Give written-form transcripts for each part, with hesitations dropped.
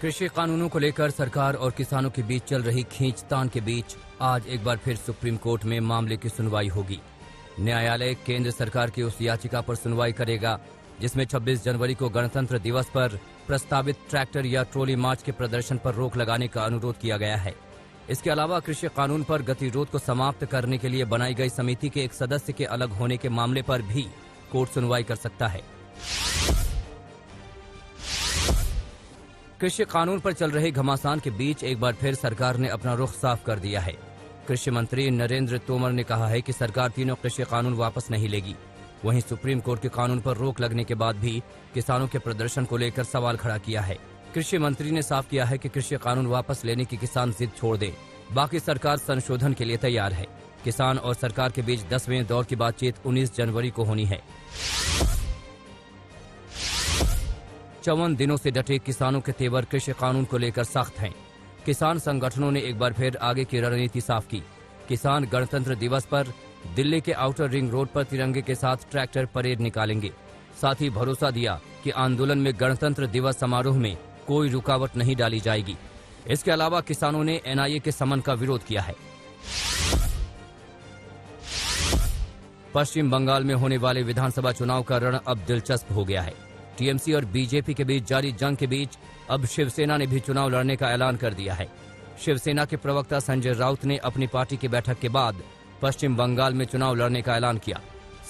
कृषि कानूनों को लेकर सरकार और किसानों के बीच चल रही खींचतान के बीच आज एक बार फिर सुप्रीम कोर्ट में मामले की सुनवाई होगी। न्यायालय केंद्र सरकार की उस याचिका पर सुनवाई करेगा जिसमें 26 जनवरी को गणतंत्र दिवस पर प्रस्तावित ट्रैक्टर या ट्रॉली मार्च के प्रदर्शन पर रोक लगाने का अनुरोध किया गया है। इसके अलावा कृषि कानून पर गतिरोध को समाप्त करने के लिए बनाई गई समिति के एक सदस्य के अलग होने के मामले पर भी कोर्ट सुनवाई कर सकता है। कृषि कानून पर चल रहे घमासान के बीच एक बार फिर सरकार ने अपना रुख साफ कर दिया है। कृषि मंत्री नरेंद्र तोमर ने कहा है कि सरकार तीनों कृषि कानून वापस नहीं लेगी। वहीं सुप्रीम कोर्ट के कानून पर रोक लगने के बाद भी किसानों के प्रदर्शन को लेकर सवाल खड़ा किया है। कृषि मंत्री ने साफ किया है कि कृषि कानून वापस लेने की किसान जिद छोड़ दे, बाकी सरकार संशोधन के लिए तैयार है। किसान और सरकार के बीच 10वें दौर की बातचीत 19 जनवरी को होनी है। 54 दिनों से डटे किसानों के तेवर कृषि कानून को लेकर सख्त हैं। किसान संगठनों ने एक बार फिर आगे की रणनीति साफ की। किसान गणतंत्र दिवस पर दिल्ली के आउटर रिंग रोड पर तिरंगे के साथ ट्रैक्टर परेड निकालेंगे। साथ ही भरोसा दिया कि आंदोलन में गणतंत्र दिवस समारोह में कोई रुकावट नहीं डाली जाएगी। इसके अलावा किसानों ने एनआईए के समन का विरोध किया है। पश्चिम बंगाल में होने वाले विधानसभा चुनाव का रण अब दिलचस्प हो गया है। टीएमसी और बीजेपी के बीच जारी जंग के बीच अब शिवसेना ने भी चुनाव लड़ने का ऐलान कर दिया है। शिवसेना के प्रवक्ता संजय राउत ने अपनी पार्टी की बैठक के बाद पश्चिम बंगाल में चुनाव लड़ने का ऐलान किया।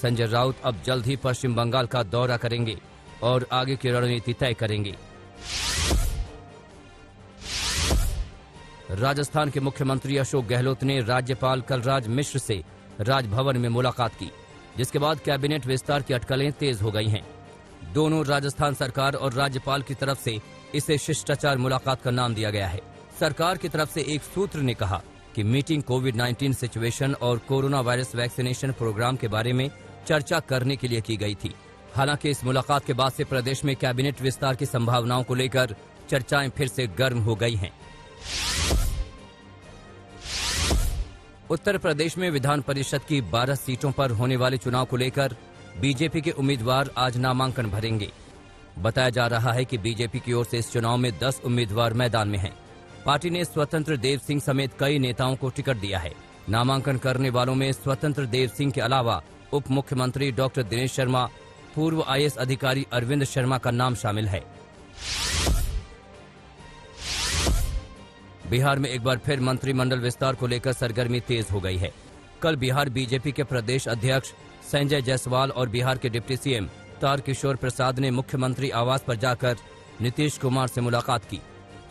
संजय राउत अब जल्द ही पश्चिम बंगाल का दौरा करेंगे और आगे की रणनीति तय करेंगे। राजस्थान के मुख्यमंत्री अशोक गहलोत ने राज्यपाल कलराज मिश्र से राजभवन में मुलाकात की, जिसके बाद कैबिनेट विस्तार की अटकलें तेज हो गई हैं। दोनों राजस्थान सरकार और राज्यपाल की तरफ से इसे शिष्टाचार मुलाकात का नाम दिया गया है। सरकार की तरफ से एक सूत्र ने कहा कि मीटिंग कोविड-19 सिचुएशन और कोरोना वायरस वैक्सीनेशन प्रोग्राम के बारे में चर्चा करने के लिए की गई थी। हालांकि इस मुलाकात के बाद से प्रदेश में कैबिनेट विस्तार की संभावनाओं को लेकर चर्चाएं फिर से गर्म हो गई हैं। उत्तर प्रदेश में विधान परिषद की 12 सीटों पर होने वाले चुनाव को लेकर बीजेपी के उम्मीदवार आज नामांकन भरेंगे। बताया जा रहा है कि बीजेपी की ओर से इस चुनाव में 10 उम्मीदवार मैदान में हैं। पार्टी ने स्वतंत्र देव सिंह समेत कई नेताओं को टिकट दिया है। नामांकन करने वालों में स्वतंत्र देव सिंह के अलावा उप मुख्यमंत्री डॉक्टर दिनेश शर्मा, पूर्व आईएएस अधिकारी अरविंद शर्मा का नाम शामिल है। बिहार में एक बार फिर मंत्रिमंडल विस्तार को लेकर सरगर्मी तेज हो गई है। कल बिहार बीजेपी के प्रदेश अध्यक्ष संजय जायसवाल और बिहार के डिप्टी सीएम तारकिशोर प्रसाद ने मुख्यमंत्री आवास पर जाकर नीतीश कुमार से मुलाकात की।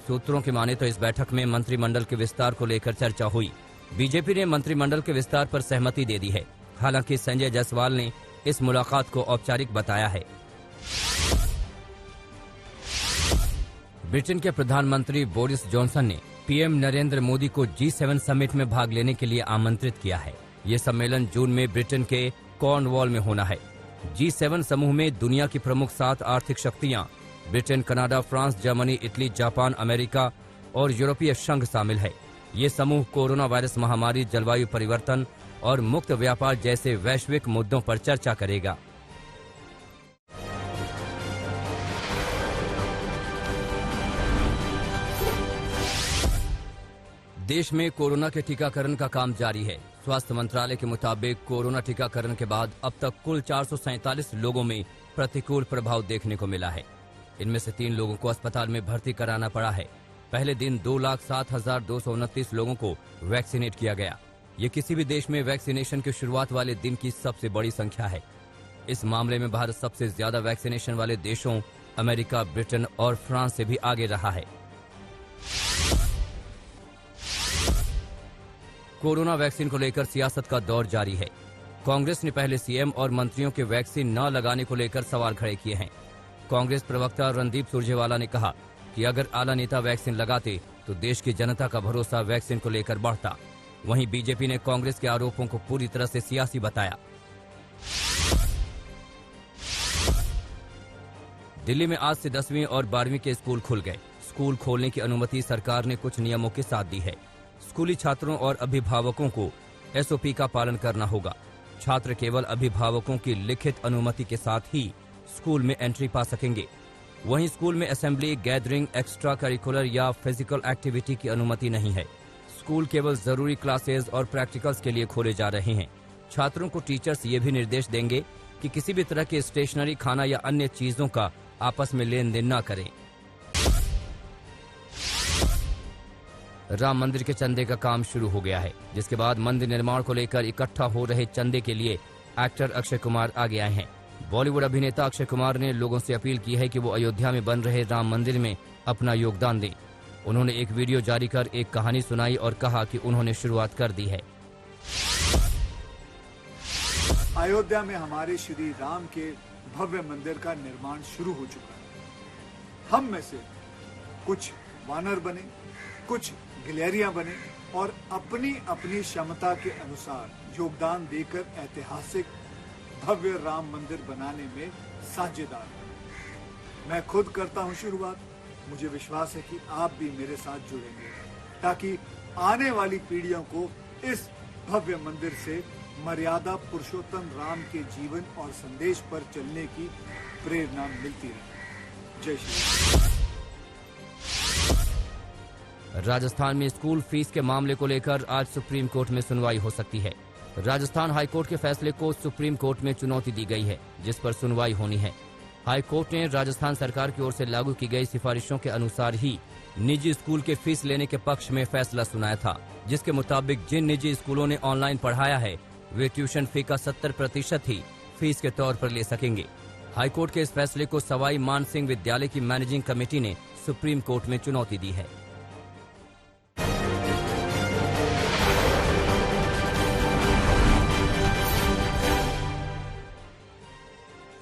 सूत्रों की माने तो इस बैठक में मंत्रिमंडल के विस्तार को लेकर चर्चा हुई। बीजेपी ने मंत्रिमंडल के विस्तार पर सहमति दे दी है। हालांकि संजय जायसवाल ने इस मुलाकात को औपचारिक बताया है। ब्रिटेन के प्रधानमंत्री बोरिस जॉनसन ने पीएम नरेंद्र मोदी को G7 समिट में भाग लेने के लिए आमंत्रित किया है। ये सम्मेलन जून में ब्रिटेन के कॉर्नवॉल में होना है। G7 समूह में दुनिया की प्रमुख 7 आर्थिक शक्तियां Britain, Canada, France, Germany, Italy, Japan, America और यूरोपीय संघ शामिल है। ये समूह कोरोना वायरस महामारी, जलवायु परिवर्तन और मुक्त व्यापार जैसे वैश्विक मुद्दों पर चर्चा करेगा। देश में कोरोना के टीकाकरण का काम जारी है। स्वास्थ्य मंत्रालय के मुताबिक कोरोना टीकाकरण के बाद अब तक कुल 447 लोगों में प्रतिकूल प्रभाव देखने को मिला है। इनमें से 3 लोगों को अस्पताल में भर्ती कराना पड़ा है। पहले दिन 2,07,229 लोगों को वैक्सीनेट किया गया। ये किसी भी देश में वैक्सीनेशन की शुरुआत वाले दिन की सबसे बड़ी संख्या है। इस मामले में भारत सबसे ज्यादा वैक्सीनेशन वाले देशों अमेरिका, ब्रिटेन और फ्रांस से भी आगे रहा है। कोरोना वैक्सीन को लेकर सियासत का दौर जारी है। कांग्रेस ने पहले सीएम और मंत्रियों के वैक्सीन न लगाने को लेकर सवाल खड़े किए हैं। कांग्रेस प्रवक्ता रणदीप सुरजेवाला ने कहा कि अगर आला नेता वैक्सीन लगाते तो देश की जनता का भरोसा वैक्सीन को लेकर बढ़ता। वहीं बीजेपी ने कांग्रेस के आरोपों को पूरी तरह से सियासी बताया। दिल्ली में आज से 10वीं और 12वीं के स्कूल खुल गए। स्कूल खोलने की अनुमति सरकार ने कुछ नियमों के साथ दी है। स्कूली छात्रों और अभिभावकों को एसओपी का पालन करना होगा। छात्र केवल अभिभावकों की लिखित अनुमति के साथ ही स्कूल में एंट्री पा सकेंगे। वहीं स्कूल में असेंबली, गैदरिंग, एक्स्ट्रा करिकुलर या फिजिकल एक्टिविटी की अनुमति नहीं है। स्कूल केवल जरूरी क्लासेज और प्रैक्टिकल्स के लिए खोले जा रहे हैं। छात्रों को टीचर्स ये भी निर्देश देंगे कि किसी भी तरह की स्टेशनरी, खाना या अन्य चीजों का आपस में लेन देन न करें। राम मंदिर के चंदे का काम शुरू हो गया है, जिसके बाद मंदिर निर्माण को लेकर इकट्ठा हो रहे चंदे के लिए एक्टर अक्षय कुमार आगे आए हैं। बॉलीवुड अभिनेता अक्षय कुमार ने लोगों से अपील की है कि वो अयोध्या में बन रहे राम मंदिर में अपना योगदान दें। उन्होंने एक वीडियो जारी कर एक कहानी सुनाई और कहा कि उन्होंने शुरुआत कर दी है। अयोध्या में हमारे श्री राम के भव्य मंदिर का निर्माण शुरू हो चुका है। हम में से कुछ वानर बने, कुछ गिलहरियां बने और अपनी अपनी क्षमता के अनुसार योगदान देकर ऐतिहासिक भव्य राम मंदिर बनाने में साझेदार हैं। मैं खुद करता हूं शुरुआत। मुझे विश्वास है कि आप भी मेरे साथ जुड़ेंगे ताकि आने वाली पीढ़ियों को इस भव्य मंदिर से मर्यादा पुरुषोत्तम राम के जीवन और संदेश पर चलने की प्रेरणा मिलती रहे। जय श्री राम। राजस्थान में स्कूल फीस के मामले को लेकर आज सुप्रीम कोर्ट में सुनवाई हो सकती है। राजस्थान हाईकोर्ट के फैसले को सुप्रीम कोर्ट में चुनौती दी गई है, जिस पर सुनवाई होनी है। हाईकोर्ट ने राजस्थान सरकार की ओर से लागू की गई सिफारिशों के अनुसार ही निजी स्कूल के फीस लेने के पक्ष में फैसला सुनाया था, जिसके मुताबिक जिन निजी स्कूलों ने ऑनलाइन पढ़ाया है वे ट्यूशन फी का 70% ही फीस के तौर पर ले सकेंगे। हाईकोर्ट के इस फैसले को सवाई मान सिंह विद्यालय की मैनेजिंग कमेटी ने सुप्रीम कोर्ट में चुनौती दी है।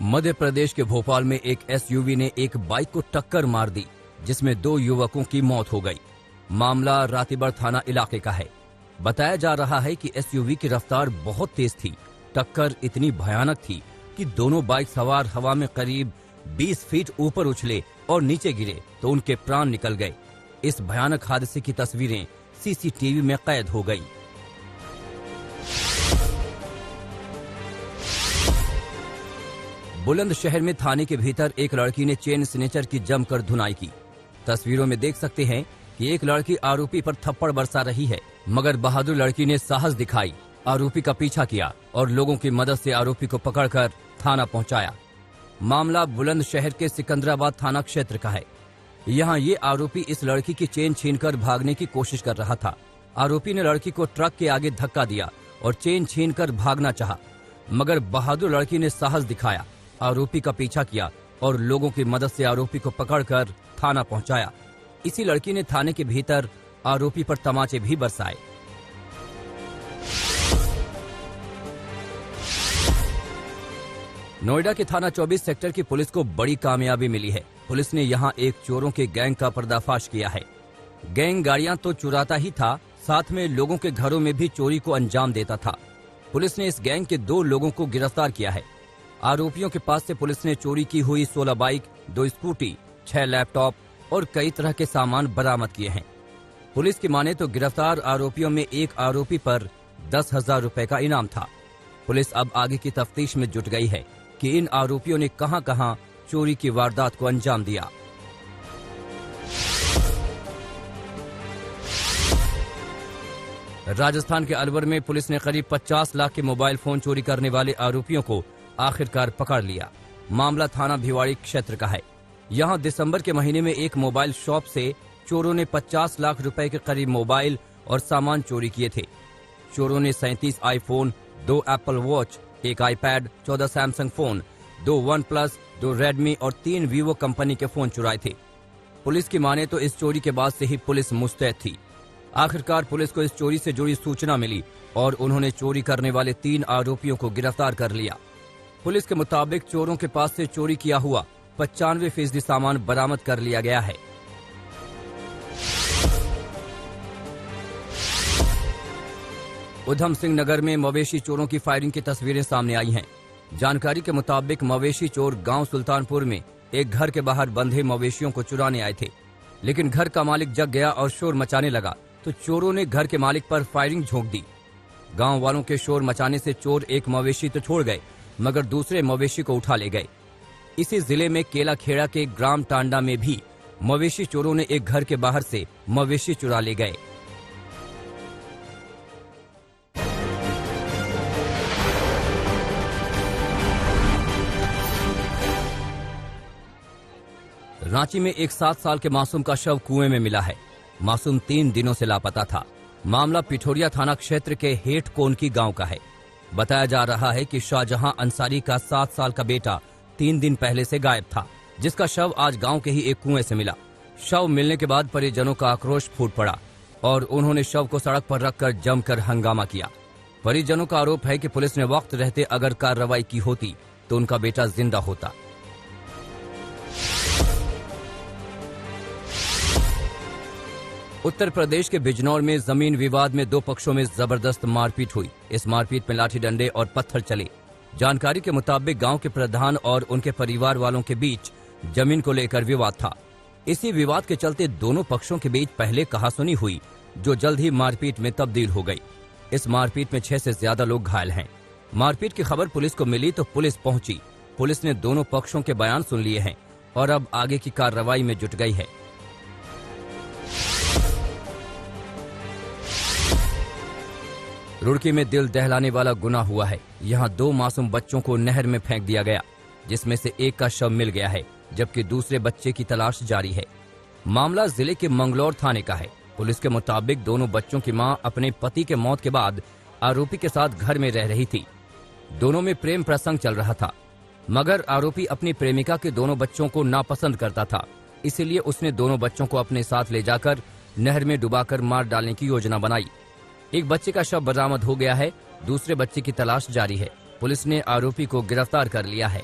मध्य प्रदेश के भोपाल में एक एसयूवी ने एक बाइक को टक्कर मार दी, जिसमें 2 युवकों की मौत हो गई। मामला रातीबड़ थाना इलाके का है। बताया जा रहा है कि एसयूवी की रफ्तार बहुत तेज थी। टक्कर इतनी भयानक थी कि दोनों बाइक सवार हवा में करीब 20 फीट ऊपर उछले और नीचे गिरे तो उनके प्राण निकल गए। इस भयानक हादसे की तस्वीरें सीसीटीवी में कैद हो गई। बुलंदशहर में थाने के भीतर एक लड़की ने चेन स्नेचर की जमकर धुनाई की। तस्वीरों में देख सकते हैं कि एक लड़की आरोपी पर थप्पड़ बरसा रही है, मगर बहादुर लड़की ने साहस दिखाई, आरोपी का पीछा किया और लोगों की मदद से आरोपी को पकड़कर थाना पहुंचाया। मामला बुलंदशहर के सिकंदराबाद थाना क्षेत्र का है। यहाँ ये आरोपी इस लड़की की चेन छीनकर भागने की कोशिश कर रहा था। आरोपी ने लड़की को ट्रक के आगे धक्का दिया और चेन छीनकर भागना चाहा, मगर बहादुर लड़की ने साहस दिखाया, आरोपी का पीछा किया और लोगों की मदद से आरोपी को पकड़कर थाना पहुंचाया। इसी लड़की ने थाने के भीतर आरोपी पर तमाचे भी बरसाए। नोएडा के थाना 24 सेक्टर की पुलिस को बड़ी कामयाबी मिली है। पुलिस ने यहां एक चोरों के गैंग का पर्दाफाश किया है। गैंग गाड़ियां तो चुराता ही था, साथ में लोगों के घरों में भी चोरी को अंजाम देता था। पुलिस ने इस गैंग के 2 लोगों को गिरफ्तार किया है। आरोपियों के पास से पुलिस ने चोरी की हुई 16 बाइक, 2 स्कूटी, 6 लैपटॉप और कई तरह के सामान बरामद किए हैं। पुलिस की माने तो गिरफ्तार आरोपियों में एक आरोपी पर 10,000 रुपए का इनाम था। पुलिस अब आगे की तफ्तीश में जुट गई है कि इन आरोपियों ने कहां-कहां चोरी की वारदात को अंजाम दिया। राजस्थान के अलवर में पुलिस ने करीब 50 लाख के मोबाइल फोन चोरी करने वाले आरोपियों को आखिरकार पकड़ लिया। मामला थाना भिवाड़ी क्षेत्र का है। यहां दिसंबर के महीने में एक मोबाइल शॉप से चोरों ने 50 लाख रुपए के करीब मोबाइल और सामान चोरी किए थे। चोरों ने 37 iPhone, 2 Apple watch, 1 iPad, 14 Samsung phone, 2 one plus, 2 Redmi और 3 वीवो कंपनी के फोन चुराए थे। पुलिस की माने तो इस चोरी के बाद से ही पुलिस मुस्तैद थी। आखिरकार पुलिस को इस चोरी से जुड़ी सूचना मिली और उन्होंने चोरी करने वाले 3 आरोपियों को गिरफ्तार कर लिया। पुलिस के मुताबिक चोरों के पास से चोरी किया हुआ 95% सामान बरामद कर लिया गया है। उधम सिंह नगर में मवेशी चोरों की फायरिंग की तस्वीरें सामने आई हैं। जानकारी के मुताबिक मवेशी चोर गांव सुल्तानपुर में एक घर के बाहर बंधे मवेशियों को चुराने आए थे, लेकिन घर का मालिक जग गया और शोर मचाने लगा तो चोरों ने घर के मालिक पर फायरिंग झोंक दी। गांव वालों के शोर मचाने से चोर एक मवेशी तो छोड़ गए, मगर दूसरे मवेशी को उठा ले गए। इसी जिले में केलाखेड़ा के ग्राम टांडा में भी मवेशी चोरों ने एक घर के बाहर से मवेशी चुरा ले गए। रांची में एक 7 साल के मासूम का शव कुएं में मिला है। मासूम 3 दिनों से लापता था। मामला पिठोरिया थाना क्षेत्र के हेठ कोनकी गांव का है। बताया जा रहा है कि शाहजहां अंसारी का 7 साल का बेटा 3 दिन पहले से गायब था, जिसका शव आज गांव के ही एक कुएं से मिला। शव मिलने के बाद परिजनों का आक्रोश फूट पड़ा और उन्होंने शव को सड़क पर रखकर जमकर हंगामा किया। परिजनों का आरोप है कि पुलिस ने वक्त रहते अगर कार्रवाई की होती तो उनका बेटा जिंदा होता। उत्तर प्रदेश के बिजनौर में जमीन विवाद में 2 पक्षों में जबरदस्त मारपीट हुई। इस मारपीट में लाठी डंडे और पत्थर चले। जानकारी के मुताबिक गांव के प्रधान और उनके परिवार वालों के बीच जमीन को लेकर विवाद था। इसी विवाद के चलते दोनों पक्षों के बीच पहले कहासुनी हुई, जो जल्द ही मारपीट में तब्दील हो गई। इस मारपीट में 6 से ज्यादा लोग घायल हैं। मारपीट की खबर पुलिस को मिली तो पुलिस पहुंची। पुलिस ने दोनों पक्षों के बयान सुन लिए हैं और अब आगे की कार्रवाई में जुट गई है। रुड़की में दिल दहलाने वाला गुनाह हुआ है। यहाँ 2 मासूम बच्चों को नहर में फेंक दिया गया, जिसमें से एक का शव मिल गया है, जबकि दूसरे बच्चे की तलाश जारी है। मामला जिले के मंगलौर थाने का है। पुलिस के मुताबिक दोनों बच्चों की मां अपने पति के मौत के बाद आरोपी के साथ घर में रह रही थी। दोनों में प्रेम प्रसंग चल रहा था, मगर आरोपी अपनी प्रेमिका के दोनों बच्चों को नापसंद करता था। इसीलिए उसने दोनों बच्चों को अपने साथ ले जाकर नहर में डुबाकर मार डालने की योजना बनाई। एक बच्चे का शव बरामद हो गया है, दूसरे बच्चे की तलाश जारी है। पुलिस ने आरोपी को गिरफ्तार कर लिया है।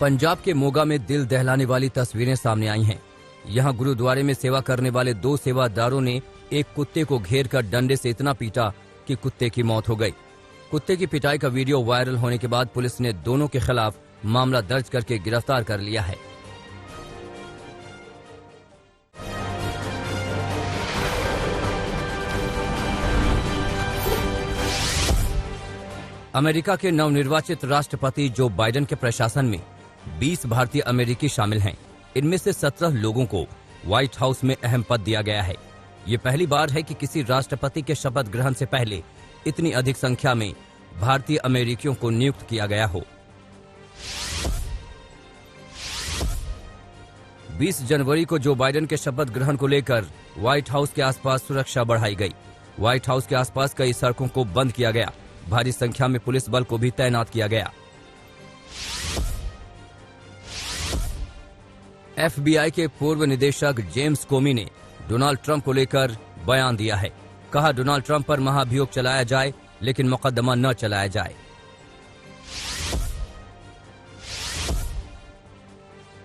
पंजाब के मोगा में दिल दहलाने वाली तस्वीरें सामने आई हैं। यहां गुरुद्वारे में सेवा करने वाले 2 सेवादारों ने एक कुत्ते को घेरकर डंडे से इतना पीटा कि कुत्ते की मौत हो गई। कुत्ते की पिटाई का वीडियो वायरल होने के बाद पुलिस ने दोनों के खिलाफ मामला दर्ज करके गिरफ्तार कर लिया है। अमेरिका के नवनिर्वाचित राष्ट्रपति जो बाइडेन के प्रशासन में 20 भारतीय अमेरिकी शामिल हैं। इनमें से 17 लोगों को व्हाइट हाउस में अहम पद दिया गया है। ये पहली बार है कि किसी राष्ट्रपति के शपथ ग्रहण से पहले इतनी अधिक संख्या में भारतीय अमेरिकियों को नियुक्त किया गया हो। 20 जनवरी को जो बाइडेन के शपथ ग्रहण को लेकर व्हाइट हाउस के आसपास सुरक्षा बढ़ाई गई। व्हाइट हाउस के आसपास कई सड़कों को बंद किया गया। भारी संख्या में पुलिस बल को भी तैनात किया गया। FBI के पूर्व निदेशक जेम्स कोमी ने डोनाल्ड ट्रंप को लेकर बयान दिया है। कहा, डोनाल्ड ट्रंप पर महाभियोग चलाया जाए लेकिन मुकदमा न चलाया जाए।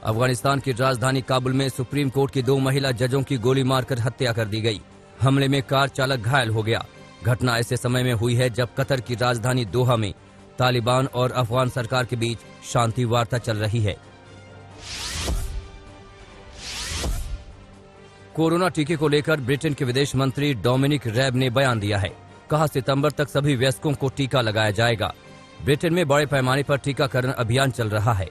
अफगानिस्तान की राजधानी काबुल में सुप्रीम कोर्ट की 2 महिला जजों की गोली मारकर हत्या कर दी गई। हमले में कार चालक घायल हो गया। घटना ऐसे समय में हुई है जब कतर की राजधानी दोहा में तालिबान और अफगान सरकार के बीच शांति वार्ता चल रही है। कोरोना टीके को लेकर ब्रिटेन के विदेश मंत्री डोमिनिक रैब ने बयान दिया है। कहा, सितंबर तक सभी वयस्कों को टीका लगाया जाएगा। ब्रिटेन में बड़े पैमाने पर टीकाकरण अभियान चल रहा है।